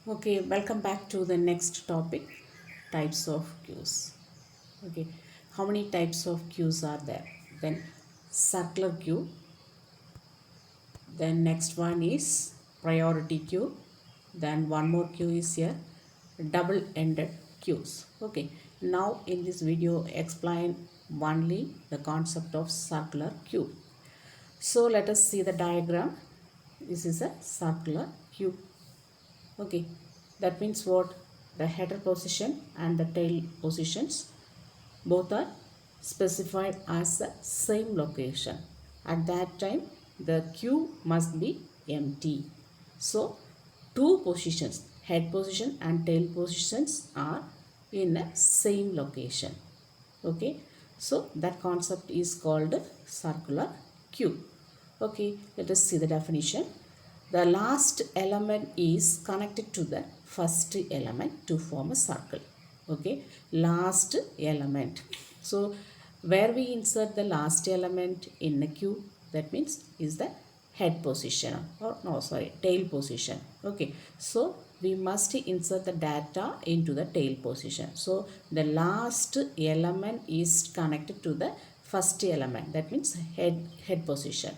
Okay, welcome back to the next topic, types of queues. Okay, how many types of queues are there? Then circular queue, then next one is priority queue, then one more queue is here, double-ended queues. Okay, now in this video explain only the concept of circular queue. So let us see the diagram. This is a circular queue. Okay, that means what? The header position and the tail positions both are specified as the same location. At that time, the queue must be empty. So, two positions, head position and tail positions, are in the same location. Okay, so that concept is called circular queue. Okay, let us see the definition. The last element is connected to the first element to form a circle. Okay, last element. So where we insert the last element in the queue, that means is the head position, or no, sorry, tail position. Okay, so we must insert the data into the tail position. So the last element is connected to the first element, that means head position.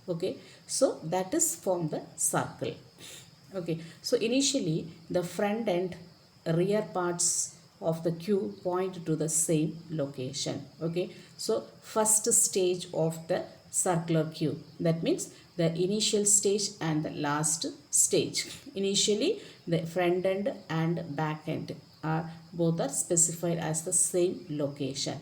Okay, so that is from the circle. Okay, so initially the front and rear parts of the queue point to the same location. Okay, so first stage of the circular queue, that means the initial stage and the last stage. Initially the front end and back end are both are specified as the same location.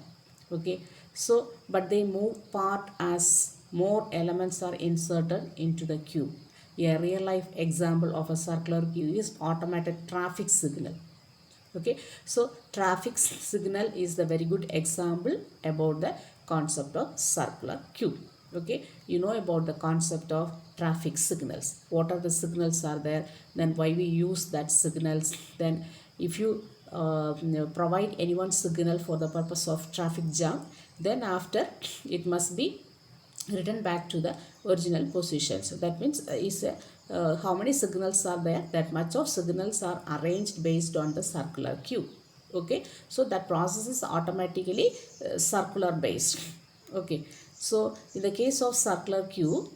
Okay, so but they move part as more elements are inserted into the queue. A real life example of a circular queue is automated traffic signal. Okay, so traffic signal is the very good example about the concept of circular queue. Okay, you know about the concept of traffic signals. What are the signals are there, then why we use that signals, then if you provide any one signal for the purpose of traffic jam, then after it must be written back to the original position. So that means how many signals are there, that much of signals are arranged based on the circular queue. Okay, so that process is automatically circular based. Okay, so in the case of circular queue,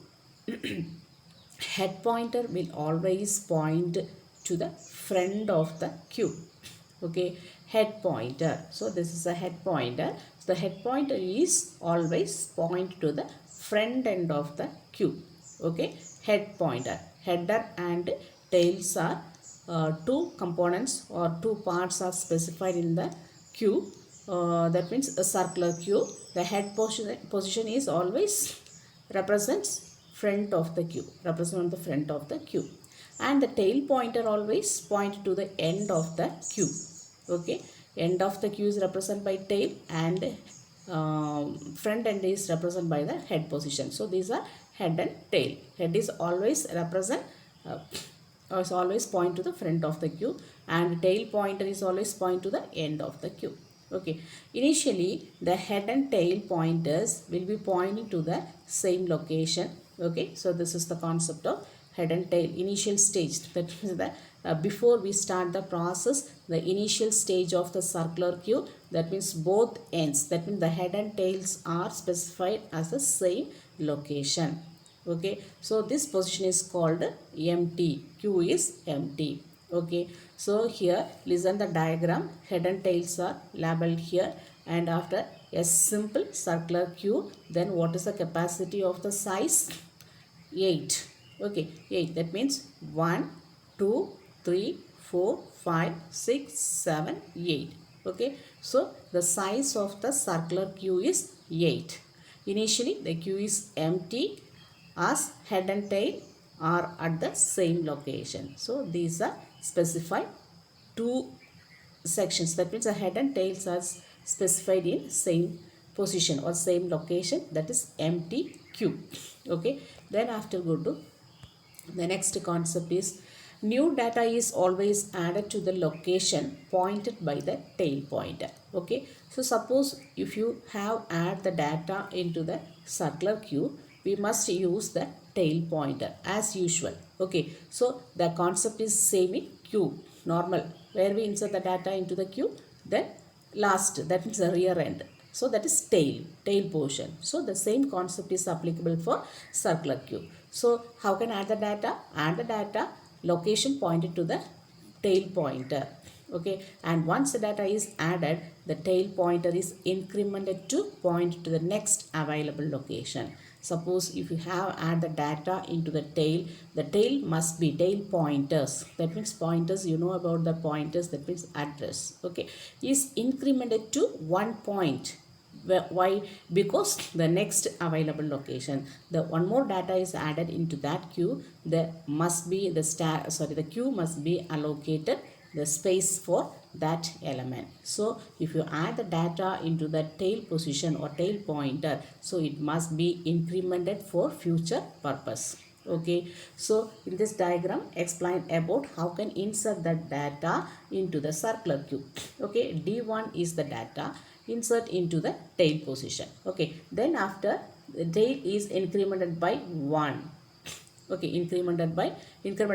head pointer will always point to the front of the queue. Okay, head pointer, so this is a head pointer. So the head pointer is always point to the front end of the queue. Okay, head pointer, header and tails are two components or two parts are specified in the queue. That means a circular queue, the head position is always represents front of the queue, represent the front of the queue, and the tail pointer always point to the end of the queue. Okay, end of the queue is represented by tail, and front end is represented by the head position. So these are head and tail. Head is always represent is always point to the front of the queue, and tail pointer is always point to the end of the queue. Okay, initially the head and tail pointers will be pointing to the same location. Okay, so this is the concept of head and tail initial stage. That means that before we start the process, the initial stage of the circular queue, that means both ends, that means the head and tails are specified as the same location. Okay, so this position is called empty, queue is empty. Okay, so here listen the diagram, head and tails are labeled here, and after a simple circular queue, then what is the capacity of the size? 8. Okay, 8, that means 1 2 3 4 5 6 7 8. Okay, so the size of the circular queue is 8. Initially the queue is empty as head and tail are at the same location. So these are specified two sections, that means the head and tails are specified in same position or same location, that is empty queue. Okay, then after go to the next concept is new data is always added to the location pointed by the tail pointer. Okay, so suppose if you have add the data into the circular queue, we must use the tail pointer as usual. Okay, so the concept is same in queue, normal, where we insert the data into the queue, then last, that means the rear end. So that is tail portion. So the same concept is applicable for circular queue. So how can add the data? Add the data, location pointed to the tail pointer. Okay, and once the data is added, the tail pointer is incremented to point to the next available location. Suppose if you have add the data into the tail must be tail pointers. That means pointers, you know about the pointers, that means address. Okay, is incremented to one point. Why? Because the next available location, the one more data is added into that queue, there must be the queue must be allocated the space for that element. So if you add the data into the tail position or tail pointer, so it must be incremented for future purpose. Okay, so in this diagram explain about how can insert the data into the circular queue. Okay, D1 is the data, insert into the tail position. Okay, then after the tail is incremented by 1. Okay, increment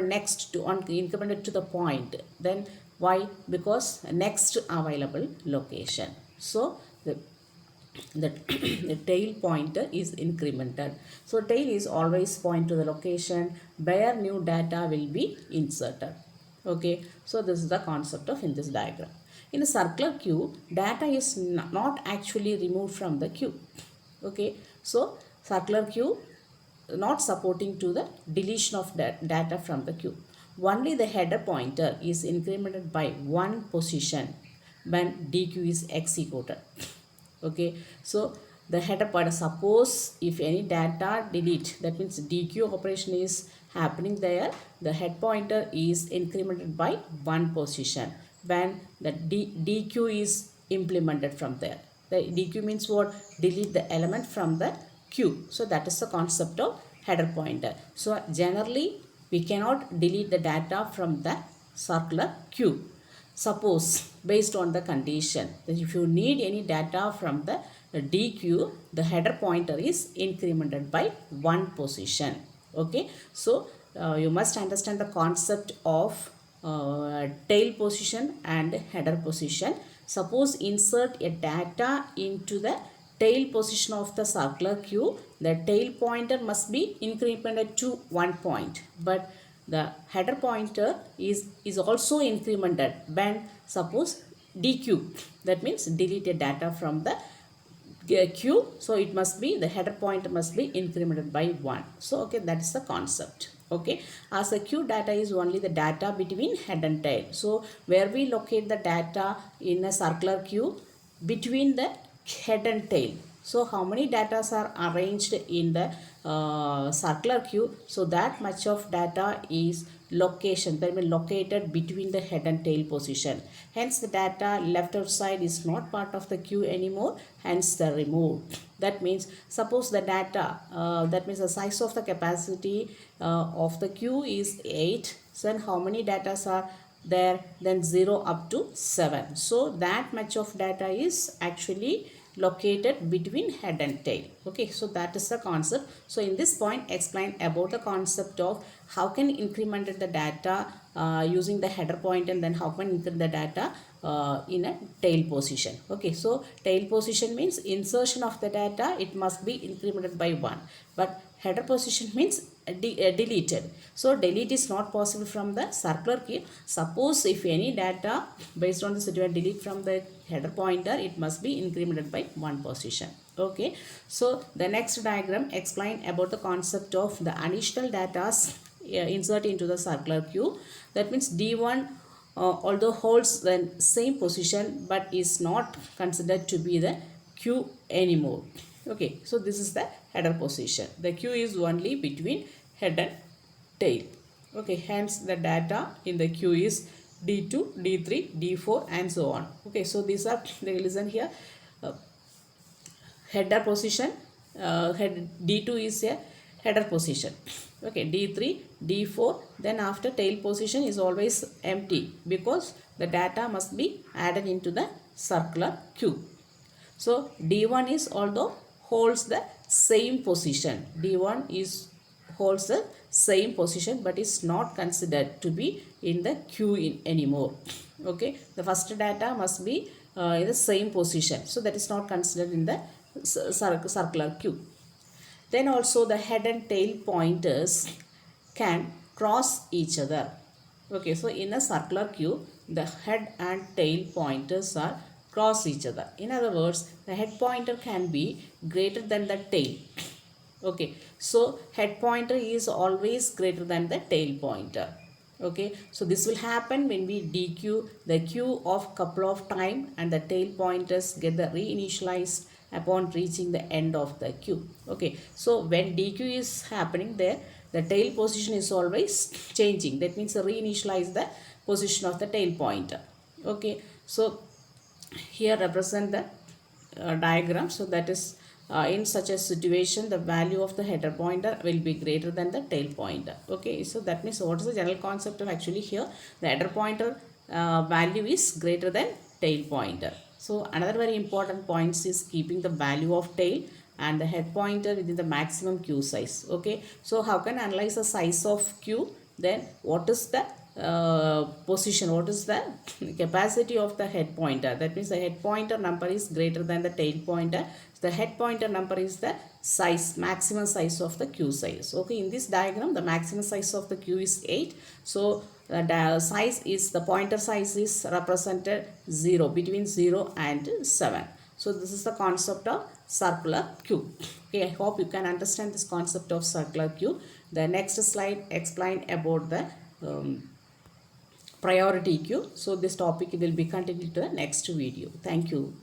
next to on incremented to the point. Then why? Because next available location. So the, the tail pointer is incremented. So tail is always point to the location where new data will be inserted. Okay, so this is the concept of in this diagram. In a circular queue, data is not actually removed from the queue. Okay, so circular queue not supporting to the deletion of that data from the queue. Only the header pointer is incremented by one position when DQ is executed. Okay, so the header pointer, suppose if any data delete, that means DQ operation is happening there, the head pointer is incremented by one position when the DQ is implemented from there. The DQ means what? Delete the element from the queue. So that is the concept of header pointer. So generally we cannot delete the data from the circular queue. Suppose based on the condition that if you need any data from the DQ, the header pointer is incremented by one position. Okay, so you must understand the concept of tail position and header position. Suppose insert a data into the tail position of the circular queue, the tail pointer must be incremented to one point, but the header pointer is also incremented when suppose DQ, that means deleted data from the queue, so it must be the header pointer must be incremented by 1. So okay, that is the concept. Okay, as the queue data is only the data between head and tail, so where we locate the data in a circular queue between the head and tail. So how many data are arranged in the circular queue, so that much of data is location, that means located between the head and tail position. Hence the data left outside is not part of the queue anymore, hence the removed. That means suppose the data, that means the size of the capacity of the queue is 8, so then how many data are there? Then 0 up to 7. So that much of data is actually located between head and tail. Okay, so that is the concept. So in this point explain about the concept of how can increment the data using the header point, and then how can increment the data in a tail position. Okay, so tail position means insertion of the data, it must be incremented by 1, but header position means deleted. So delete is not possible from the circular queue. Suppose if any data based on the situation delete from the header pointer, it must be incremented by one position. Okay, so the next diagram explain about the concept of the additional data insert into the circular queue. That means D1 although holds the same position but is not considered to be the queue anymore. Okay, so this is the header position. The queue is only between head and tail. Okay, hence the data in the queue is D2, D3, D4 and so on. Okay, so these are, listen here, header position, head D2 is a header position. Okay, D3, D4, then after tail position is always empty because the data must be added into the circular queue. So D1 is although holds the same position, D1 is holds the same position but is not considered to be in the queue anymore. Okay, the first data must be in the same position, so that is not considered in the circular queue. Then also the head and tail pointers can cross each other. Okay, so in a circular queue, the head and tail pointers are cross each other. In other words, the head pointer can be greater than the tail. Okay, so head pointer is always greater than the tail pointer. Okay, so this will happen when we dequeue the queue of couple of time and the tail pointers get the reinitialized upon reaching the end of the queue. Okay, so when dequeue is happening there, the tail position is always changing. That means reinitialize the position of the tail pointer. Okay, so here represent the diagram. So that is in such a situation the value of the header pointer will be greater than the tail pointer. Okay, so that means what is the general concept of actually here, the header pointer value is greater than tail pointer. So another very important point is keeping the value of tail and the head pointer within the maximum queue size. Okay, so how can analyze the size of queue? Then what is the position, what is the capacity of the head pointer? That means the head pointer number is greater than the tail pointer. The head pointer number is the size, maximum size of the queue size. Okay, in this diagram the maximum size of the queue is 8. So the size is, the pointer size is represented 0, between 0 and 7. So this is the concept of circular queue. Okay, I hope you can understand this concept of circular queue. The next slide explain about the priority queue. So this topic will be continued to the next video. Thank you.